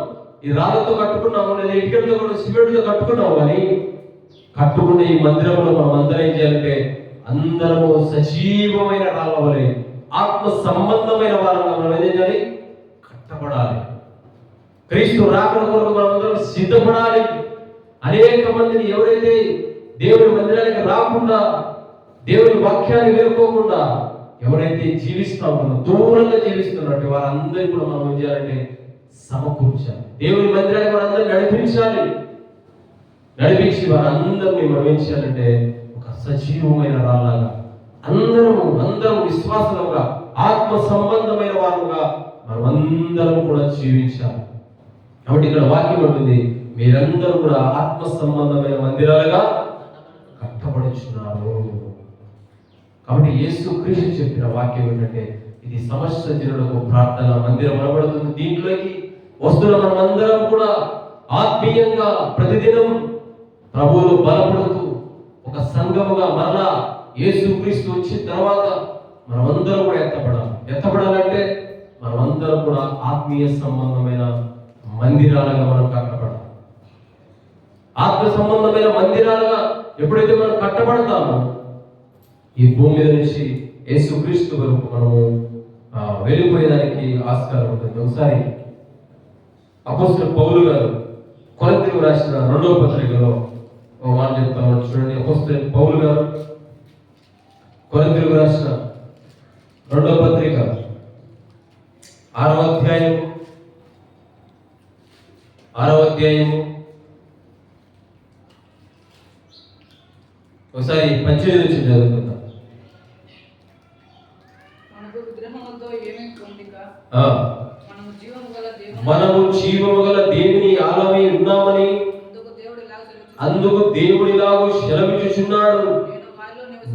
ఈ రాళ్ళతో కట్టుకున్నాము, లేదా ఇటుకలతో కూడా సిమెంట్తో కట్టుకున్నాము. కానీ కట్టుకున్న ఈ మందిరంలో మనం అందరం ఏం చేయాలంటే అందరము సజీవమైన రాళ్ళ వలె ఆత్మ సంబంధమైన వారంగా మనం ఏం చేయాలి? కట్టబడాలి. క్రీస్తు రాకడ కొరకు మనం అందరం సిద్ధపడాలి. అనేక మందిని ఎవరైతే దేవుని మందిరానికి రాకుండా దేవుని వాక్యాన్ని వేరుకోకుండా ఎవరైతే జీవిస్తా ఉన్నారో, దూరంగా జీవిస్తున్నట్టు వారందరినీ కూడా మనం ఏం చేయాలంటే సమకూర్చాలి. దేవుని మందిరానికి వారందరూ నడిపించి వారందరినీ మనం ఏం చేయాలంటే ఒక సజీవమైన రాళ్ళగా అందరం విశ్వాసంగా ఆత్మ సంబంధమైన వారుగా మనం అందరం కూడా జీవించాలి. కాబట్టి ఇక్కడ వాక్యం ఉంటుంది, మీరందరూ కూడా ఆత్మ సంబంధమైన మందిరాలుగా కట్టబడుచున్నారు. కాబట్టి యేసుక్రీస్తు చెప్పిన వాక్యం ఏంటంటే ఇది సమస్త జనులకు ప్రార్థన మందిరం అనబడుతుంది. దీంట్లోకి వస్తున్న మనమందరం కూడా ఆత్మీయంగా ప్రతిదినం ప్రభువును బలపడుతూ ఒక సంఘముగా మరలా యేసుక్రీస్తు వచ్చిన తర్వాత మనమందరం కూడా ఎత్తపడాలంటే మనమందరం కూడా ఆత్మీయ సంబంధమైన మందిరాలుగా మనం కట్టబడాలి. ఆత్మ సంబంధమైన మందిరాలుగా ఎప్పుడైతే మనం కట్టబడతామో ఈ భూమి మీద నుంచి యేసుక్రీస్తు వరకు మనము వెళ్ళిపోయేదానికి ఆస్కారం ఉంటుంది. ఒకసారి అపోస్తలుడు పౌలు గారు కొరింథీయులకు రాసిన 2వ పత్రికలో ఒక మాట చెప్తాము చూడండి. అపోస్తలుడు పౌలు గారు కొరింథీయులకు రాసిన 2వ పత్రిక 6వ అధ్యాయము ఒకసారి 18 నుంచి చదువుకుందాం. మనము జీవము గల దేవుని ఆలయమై ఉన్నామని అందుకు దేవుడిలాగు సెలవిచ్చుచున్నాడు.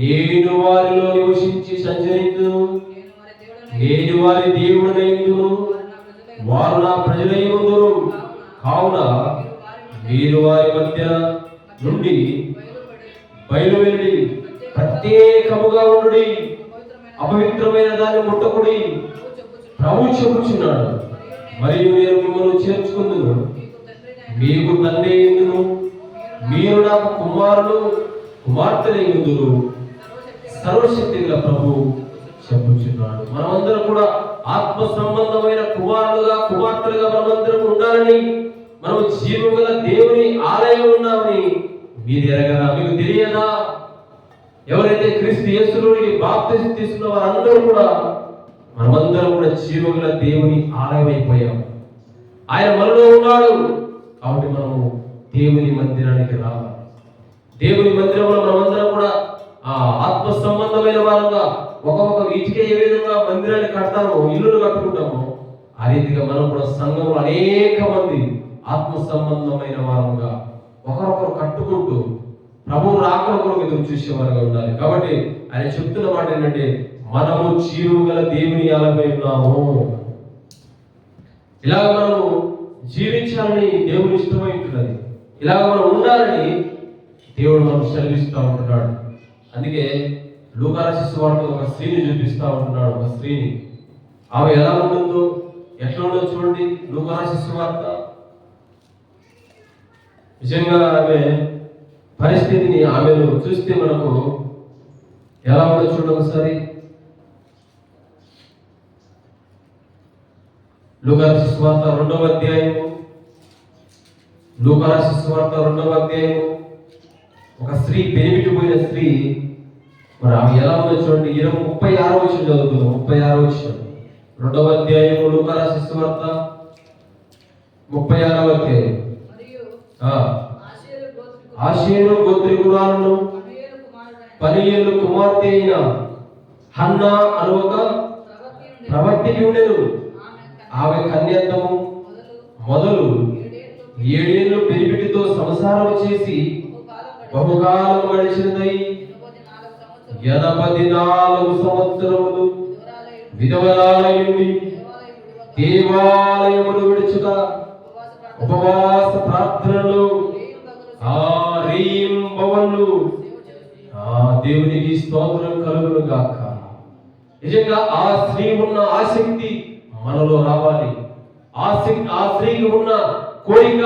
నేను వారిలో నివసించి సంచరించును, నేను వారి దేవుడినైందును, వారు నా ప్రజలై ఉందురు. కావున మీరు వారి మధ్య నుండి బయలువెళ్ళి ప్రత్యేకముగా ఉండుడి, అపవిత్రమైన దాన్ని ముట్టకుడి ప్రభు చెప్పుచున్నాడు. మరియు నేను మిమ్మల్ని చేర్చుకుందును, మీకు తండ్రి అయ్యుందును, మీరు నాకు కుమారులు కుమార్తెలై ఉందురు. సర్వశక్తి గల ప్రభు చెప్పుచున్నాడు. మనమందరం కూడా ఆత్మ సంబంధమైన కుమారులుగా కుమార్తెలుగా మనమందరం ఉండాలని, మనం జీవము గల దేవుని ఆలయం ఉన్నామని మీరు ఎరగరా? మీకు తెలియదా? ఎవరైతే క్రీస్తు యేసులోనికి బాప్తిసం తీసుకున్న వారందరూ కూడా మనమందరం కూడా జీవము గల దేవుని ఆలయం అయిపోయాం. ఆయన మనలో ఉన్నాడు. కాబట్టి మనము దేవుని మందిరానికి రావాలి. దేవుని మందిరంలో మనమందరం కూడా ఆత్మ సంబంధమైన వారంగా ఒక వీటికే ఏ విధంగా మందిరాన్ని కడతామో, ఇల్లులు కట్టుకుంటామో ఆ రీతిగా మనం కూడా సంఘంలో అనేక మంది ఆత్మ సంబంధమైన వారుగా ఒకరొకరు కట్టుకుంటూ ప్రభు రాకడ కొరకు ఎదురు చూసేవారుగా ఉండాలి. కాబట్టి ఆయన చెప్తున్న మాట ఏంటంటే, మనము జీవము గల దేవుని ఆలయమై ఉన్నాము. ఇలాగ మనము జీవించాలని దేవుని ఇష్టమై ఉంటున్నది. ఇలాగ మనం ఉండాలని దేవుడు మనకు సెలవిస్తూ ఉంటున్నాడు. అందుకే లూకా రాసిన సువార్తలో ఒక స్త్రీని చూపిస్తూ ఉంటున్నాడు. ఒక స్త్రీని, ఆమె ఎలా ఉంటుందో ఎట్లా ఉందో చూడండి. లూకా రాసిన సువార్త నిజంగా ఆమె పరిస్థితిని, ఆమెను చూస్తే మనకు ఎలా ఉందో చూడండి ఒకసారి. లూకా రాసిన సువార్త 2వ అధ్యాయము, లూకా రాసిన సువార్త 2వ అధ్యాయము. ఒక స్త్రీ, పెనిమిటిపోయిన స్త్రీ, మరి ఆమె ఎలా ఉందో చూడండి. 36వ వచనం చదువుతున్నాం. 36వ వచనం 2వ అధ్యాయము లూకా రాసిన సువార్త 36వ అధ్యాయం. ఆషేరు గోత్రికురాలను పనియేలు కుమార్తె అయిన హన్నా అను ఒక ప్రవక్తికి ఉండెను. ఆమె కన్యత్వము మొదలు 7 ఏళ్ళు పెనిమిటితో సంసారం చేసి బహుకాలం గడిచినదై 84 సంవత్సరములు విధవరాలయుండి దేవాలయమును విడుచుట ఉపవాస ప్రార్థనలు దేవునికి స్తోత్రం కలుగును గాక. నిజంగా ఆ స్త్రీ ఉన్న ఆసక్తి మనలో రావాలి. ఆ స్త్రీకి ఉన్న కోరిక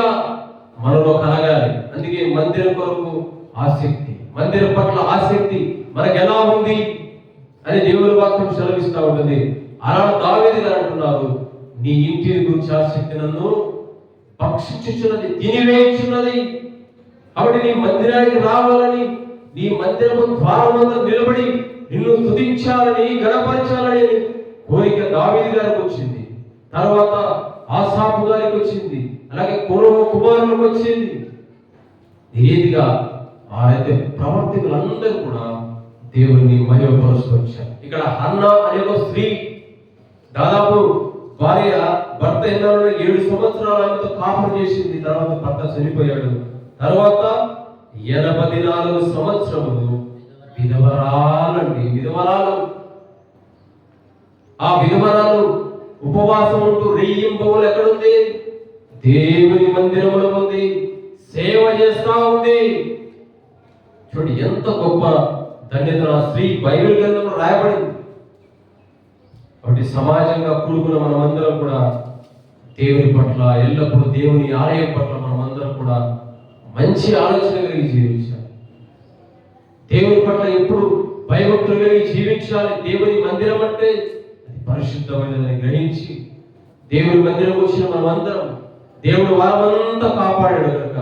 మనలో కలగాలి. అందుకే మందిరం కొరకు ఆసక్తి, మందిరం పట్ల ఆసక్తి మనకు ఎలా ఉంది అని దేవుని వాక్యం సెలవిస్తూ ఉంటుంది. అలా దావీదు గారు అంటున్నారు, నీ ఇంటిని గురించి ఆసక్తి నన్ను భక్షించుచున్నది, తినివేయుచున్నది. కాబట్టి నీ మందిరానికి రావాలని, నీ మందిరము ద్వారం వద్ద నిలబడి నిన్ను స్తుతించాలని, గణపరచాలని కోరిక దావీదు గారికి వచ్చింది. తర్వాత ఆసాపు గారికి వచ్చింది, అలాగే కొరవ కుమారులకు వచ్చింది. ఏదిగా అయితే ప్రవర్తికులందరూ కూడా దేవుని మహిమపరుస్తూ వచ్చారు. ఇక్కడ హన్నా అనే ఒక స్త్రీ, దాదాపు భర్త 7 సంవత్సరాలు ఆమెతో కాపురం చేసింది. తర్వాత భర్త చనిపోయాడు. తర్వాత 84 సంవత్సరములు విధవరాలండి, విధవరాలు. ఆ విధవరాలు ఉపవాసం ఉంటూ రెయ్యింబవులు ఎక్కడుంది? దేవుని మందిరంలో ఉంది, సేవ చేస్తా ఉంది. చూడండి ఎంత గొప్ప ధన్యత ఆ స్త్రీ బైబిల్ గ్రంథంలో రాయబడింది. కాబట్టి సమాజంగా కూడుకున్న మనమందరం కూడా దేవుని పట్ల, ఎల్లప్పుడూ దేవుని ఆలయం పట్ల మనమందరం కూడా మంచి ఆలోచన కలిగి జీవించాలి. దేవుని పట్ల ఎప్పుడు భయభక్తులు కలిగి జీవించాలి. దేవుని మందిరం అంటే అది పరిశుద్ధమైనదని గ్రహించి దేవుని మందిరం వచ్చిన మనమందరం దేవుడు వారమంతా కాపాడాడు కనుక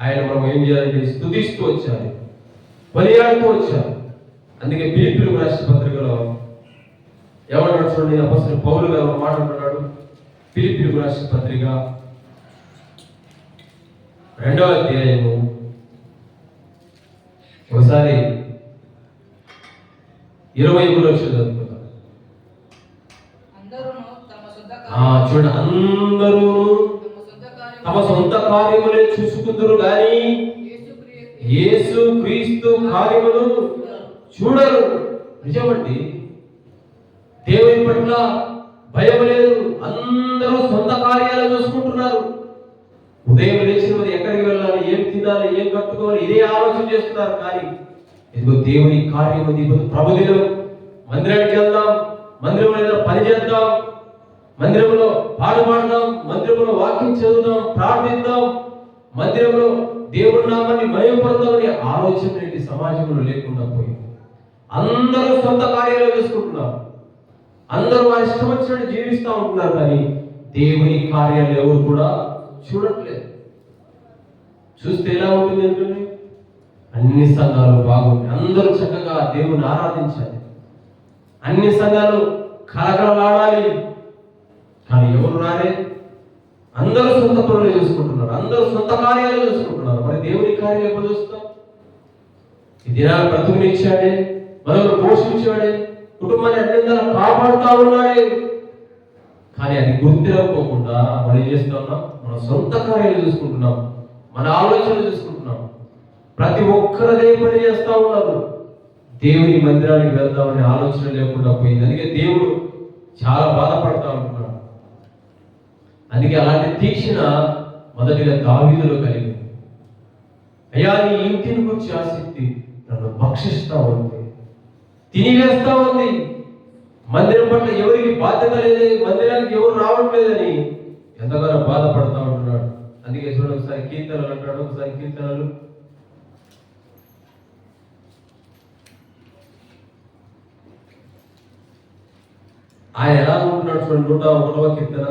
ఆయన మనం ఏం చేయాలంటే స్తుతిస్తూ వచ్చాలి, కొనియాడుతూ వచ్చాలి. అందుకే ఫిలిప్పీయులకు రాసిన పత్రికలో ఏమన్నాడు చూడండి, అపోస్తలుడు పౌలు గారు మాట్లాడుతున్నాడు. ఫిలిప్పీయులకు రాసిన పత్రిక 2వ అధ్యాయము ఒకసారి 23వ వచనం చదువుకుందాం. చూడండి, అందరూ తమ సొంత కార్యములే చూసుకుందరు గాని యేసు క్రీస్తు కార్యములు చూడరు. నిజమండి, దేవుని పట్ల భయం లేదు. అందరూ సొంత కార్యాలు చూసుకుంటున్నారు. ఉదయం లేచిన మరి ఎక్కడికి వెళ్ళాలి, ఏం తినాలి, ఏం కట్టుకోవాలి, ఇదే ఆలోచన చేస్తున్నారు. కానీ ఇదిగో దేవుని కార్యం ఉంది. ప్రభుదినం మందిరానికి వెళ్దాం, మందిరంలో ఏదైనా పని చేద్దాం, మందిరంలో పాట పాడదాం, మందిరంలో వాక్యం చదువుదాం, ప్రార్థిద్దాం, మందిరంలో దేవుడి నామాన్ని మహిమపడదామని ఆలోచన ఏంటి సమాజంలో లేకుండా పోయింది. అందరూ సొంత కార్యాలు చేసుకుంటున్నారు, అందరూ వారి ఇష్టం వచ్చినట్టు జీవిస్తూ ఉంటున్నారు. కానీ దేవుని కార్యాలు ఎవరు కూడా చూడట్లేదు. చూస్తే ఎలా ఉంటుంది అంటే అన్ని సంఘాలు బాగుంటాయి, అందరూ చక్కగా దేవుని ఆరాధించాలి, అన్ని సంఘాలు కలకలలాడాలి. కానీ ఎవరు రాలే, అందరూ సొంత పనులు చేసుకుంటున్నారు, అందరూ సొంత కార్యాలు చేసుకుంటున్నారు. మరి దేవుని కార్యాలు ఎప్పుడు చూస్తాం? ఈ దినాలు బ్రతుకునిచ్చాడే, మనల్ని పోషించాడే, కుటుంబాన్ని అన్నిందరూ కాపాడుతా ఉన్నాడే. కానీ అది గుర్తిరక్కోకుండా మనం ఏం చేస్తా ఉన్నాం? మన సొంత కార్యాలు చూసుకుంటున్నాం, మన ఆలోచనలు చూసుకుంటున్నాం. ప్రతి ఒక్కరు అదే పని చేస్తా ఉన్నారు. దేవుని మందిరానికి వెళ్దామనే ఆలోచన లేకుండా పోయింది. అందుకే దేవుడు చాలా బాధపడతా ఉంటున్నాడు. అందుకే అలాంటి తీక్షణ మొదటిగా దావీదులో కలిగింది. అయ్యా, నీ ఇంటిని గురించి ఆసక్తి నన్ను భక్షిస్తా ఉంది, తినివేస్తా ఉంది. మందిరం పట్ల ఎవరికి బాధ్యత లేదే, మందిరానికి ఎవరు రావట్లేదని ఎంతగానో బాధపడతా ఉంటున్నాడు. అందుకే చూడండి, ఒకసారి కీర్తనలు అంటాడు, ఒకసారి కీర్తనలు ఆయన ఎలా ఉంటున్నాడు చూడండి. 101వ కీర్తన.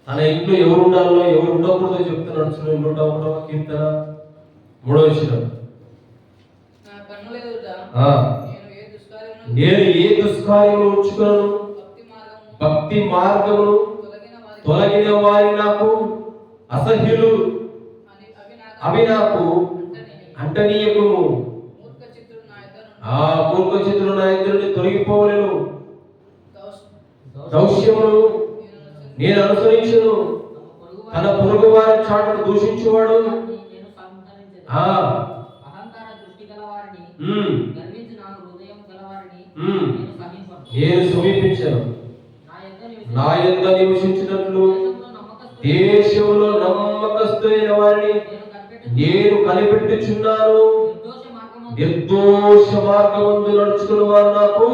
తన ఇంట్లో ఎవరు ఉండాలో ఎవరు ఉండకూడదో చెప్తున్నాడు చూడండి. 101వ కీర్తన 3వ వచనం. నా కన్నుల ఎదుట ఆ, నేను ఏ దుష్కార్యమును నేను ఏ దుష్కార్యములు ఉంచుకున్నాను, భక్తి మార్గమును తొలగిన వారి నాకు అసహ్యులు, అవి నాకు అంటనీయకుము. మూర్ఖ చిత్తుడు నా యొద్ద నుండి ఆ మూర్ఖ చిత్తులు నా ఎదురు నుండి తొలగిపోవలేను. దౌష్యమును నేను అనుసరించును. తన పొరుగు వారి చాటును దూషించువాడు ఆ నేను సమీపించాను. నా యొద్ద నివసించినట్లు దేశంలో నమ్మకస్తులైన వారిని నేను కనిపెట్టుచున్నాను. నిర్దోష మార్గమందు నడుచుకున్న వారు నాకు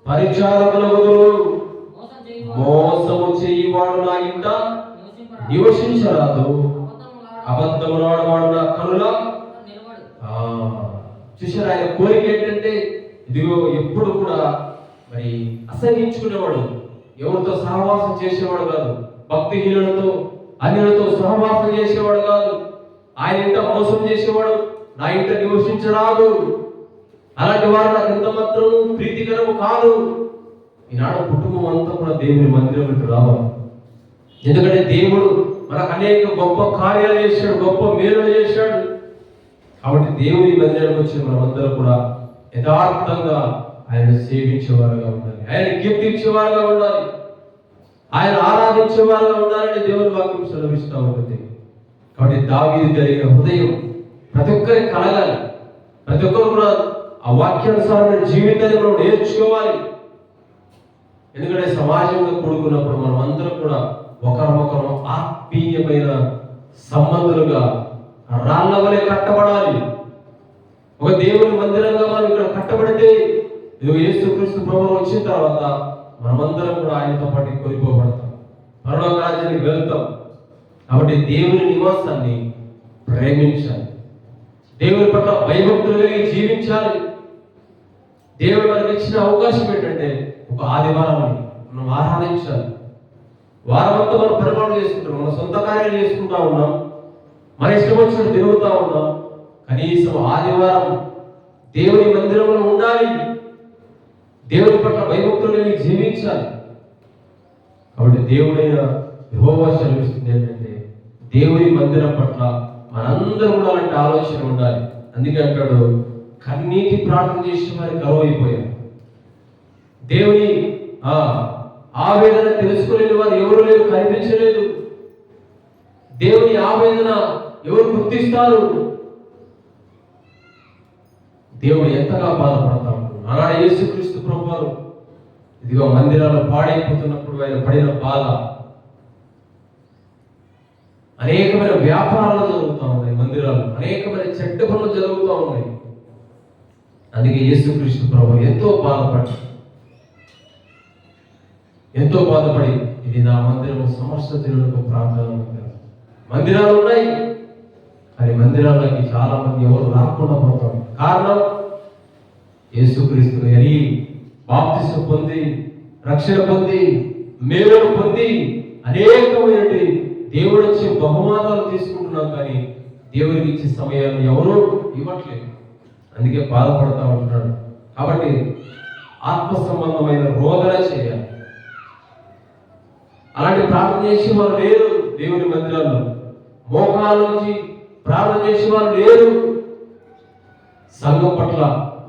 పరిచారకులగుదురు. మోసము చేయువాడు నా ఇంట నివసించరాదు. అబద్ధములాడవాడు నా కనుల చూసారు. ఆయన కోరిక ఏంటంటే, ఇదిగో ఎప్పుడు కూడా మరి అసహించుకునేవాడు, ఎవరితో సహవాసం చేసేవాడు కాదు, భక్తిహీనులతో అన్యులతో సహవాసం చేసేవాడు కాదు. ఆయన ఇంట మోసం చేసేవాడు నా ఇంట నివసించరాదు. అలాంటి వారు నాకు ఎంత మాత్రం ప్రీతికరము కాదు. ఈనాడు కుటుంబం అంతా కూడా దేవుని మందిరంలోకి రావాలి. ఎందుకంటే దేవుడు మనకు అనేక గొప్ప కార్యాలు చేశాడు, గొప్ప మేలు చేశాడు. కాబట్టి దేవుని మందిరానికి వచ్చిన మనమందరం కూడా యథార్థంగా ఆయన సేవించేవారుగా ఉండాలి, ఆయన కీర్తించేవారుగా ఉండాలి, ఆయన ఆరాధించేవారుగా ఉండాలని దేవుని వాక్యం సెలవిస్తూ ఉంటుంది. కాబట్టి దావీదు కలిగిన హృదయం ప్రతి ఒక్కరికి కలగాలి. ప్రతి ఒక్కరు కూడా ఆ వాక్యానుసారమైన జీవితాన్ని మనం నేర్చుకోవాలి. ఎందుకంటే సమాజంలో కూడుకున్నప్పుడు మనం అందరం కూడా ఒకరినొకరు ఆత్మీయమైన సంబంధులుగా రాళ్ల వలె కట్టబడాలి. ఒక దేవుని మందిరంగా మనం ఇక్కడ కట్టబడితే, ఇదిగో యేసుక్రీస్తు ప్రభువు వచ్చిన తర్వాత మనమందరం కూడా ఆయనతో పాటు కొనిపోబడతాం, పరలోక రాజ్యానికి వెళ్తాం. కాబట్టి దేవుని నివాసాన్ని ప్రేమించాలి, దేవుని పట్ల భయభక్తులు కలిగి జీవించాలి. దేవుడు మనకి ఇచ్చిన అవకాశం ఏంటంటే, ఒక ఆదివారాన్ని మనం ఆరాధించాలి. వారమంతా మనం పరిమాణం చేసుకుంటాం, మన సొంత కార్యాలు చేసుకుంటా ఉన్నాం, మన ఇష్టం వచ్చినట్టు తిరుగుతూ ఉన్నాం. కనీసం ఆదివారం దేవుని మందిరంలో ఉండాలి, దేవుని పట్ల భయభక్తులు కలిగి జీవించాలి. కాబట్టి దేవుడైన యెహోవా సెలవిస్తుంది ఏంటంటే, దేవుని మందిరం పట్ల మనందరూ కూడా అలాంటి ఆలోచన ఉండాలి. అందుకే అంటాడు, కన్నీటి ప్రార్థన చేసే వారికి కరువైపోయారు. దేవుని ఆవేదన తెలుసుకోలేని వారు ఎవరు లేరు, కనిపించలేదు. దేవుని ఆవేదన ఎవరు గుర్తిస్తారు? దేవుడు ఎంతగా బాధపడతా ఉంటాడు. ఆనాడు యేసుక్రీస్తు ప్రభువారు ఇదిగో మందిరాలు పాడైపోతున్నప్పుడు ఆయన పడిన బాధ, అనేకమైన వ్యాపారాలు జరుగుతూ ఉన్నాయి, మందిరాలు అనేకమైన చెడ్డ పనులు జరుగుతూ ఉన్నాయి. అందుకే యేసుక్రీస్తు ప్రభువు ఎంతో బాధపడి ఇది నా మందిరము సమస్తలకు ప్రాంతాలు. మందిరాలు ఉన్నాయి, కానీ మందిరాలకి చాలా మంది ఎవరు రాకుండా పోతారు. కారణం, యేసుక్రీస్తుని ఎరిగి బాప్తిసం పొంది రక్షణ పొంది మేలును పొంది అనేకమైన దేవుడు ఇచ్చే బహుమానాలు తీసుకుంటున్నాం, కానీ దేవుడికి ఇచ్చే సమయాన్ని ఎవరూ ఇవ్వట్లేదు. అందుకే బాధపడతా ఉంటున్నాడు. కాబట్టి ఆత్మ సంబంధమైన రోదన చేయాలి. అలాంటి ప్రార్థన చేసే వారు లేరు దేవుని మందిరాల్లో. మోకాళ్ళ నుంచి ప్రార్థన చేసే వారు లేరు. సంఘం పట్ల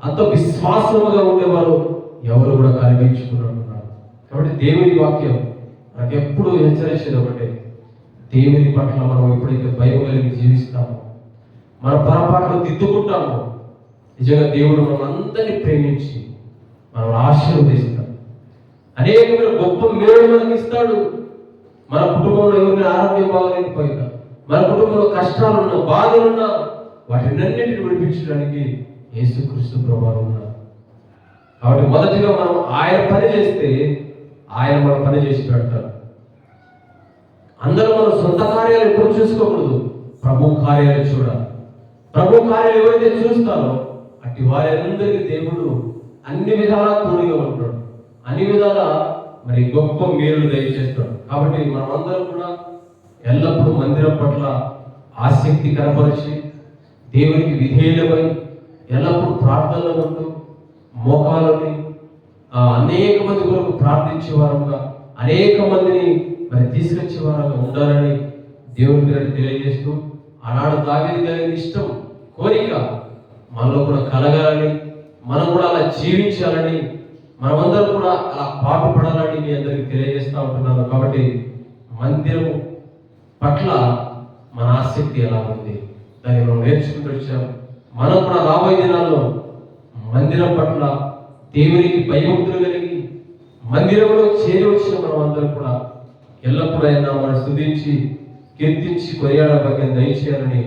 అంత విశ్వాసముగా ఉండేవారు ఎవరు కూడా కనిపించుకున్నారు. కాబట్టి దేవుని వాక్యం మనకు ఎప్పుడు హెచ్చరించేది ఒకటే, దేవుని పట్ల మనం ఎప్పుడైతే భయం కలిగి జీవిస్తామో, మన పొరపాట్లు దిద్దుకుంటామో, నిజంగా దేవుడు మనం అందరినీ ప్రేమించి మనం ఆశీర్వదిస్తాడు. అనేకమైన గొప్ప మేలు మనకి ఇస్తాడు. మన కుటుంబంలో ఎవరిని ఆరోగ్యం బాగలేకపోయినా, మన కుటుంబంలో కష్టాలున్నా, బాధలున్నా, వాటినన్నింటిని విడిపించడానికి యేసుక్రీస్తు ప్రభువు ఉన్నారు. కాబట్టి మొదటిగా మనం ఆయన పని చేస్తే ఆయన మన పని చేసి పెడతారు. అందరూ మన సొంత కార్యాలు ఎప్పుడు చూసుకోకూడదు, ప్రభు కార్యాలు చూడాలి. ప్రభు కార్యాలు ఎవరైతే చూస్తారో అట్టి వారందరికీ దేవుడు అన్ని విధాలా తోడుగా ఉంటాడు, అన్ని విధాలా మరి గొప్ప మేలు దయచేస్తాడు. కాబట్టి మనం అందరం కూడా ఎల్లప్పుడూ మందిరం పట్ల ఆసక్తి కనపరిచి, దేవునికి విధేయులమై, ఎల్లప్పుడూ ప్రార్థనలో ఉంటూ, మోకాలని అనేక మంది కొరకు ప్రార్థించే వారంగా, అనేక మందిని మరి తీసుకొచ్చే వారంగా ఉండాలని దేవుని పేరు తెలియజేస్తూ, ఆనాడు దావీదు కలిగిన ఇష్టం, కోరిక మనలో కూడా కలగాలని, మనం కూడా అలా జీవించాలని, మనమందరం కూడా అలా పాటుపడాలని మీ అందరికీ తెలియజేస్తూ ఉంటున్నాను. కాబట్టి మందిరం పట్ల మన ఆసక్తి ఎలా ఉంది దాన్ని మనం నేర్చుకుంటూ వచ్చాం. మనం కూడా రాబోయే దినాల్లో మందిరం పట్ల దేవునికి భయభక్తులు కలిగి మందిరంలో చేరి వచ్చిన మనం అందరం కూడా ఎల్లప్పుడైనా మనం స్తుతించి, కీర్తించి, కొనియాడ భాగ్యం దయచేయాలని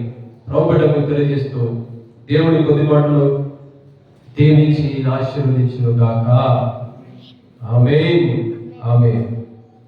ప్రభువుకు తెలియజేస్తూ దేవుని కొద్ది మాటలు దీవించి ఆశీర్వదించును గాక. ఆమేన్. ఆమేన్.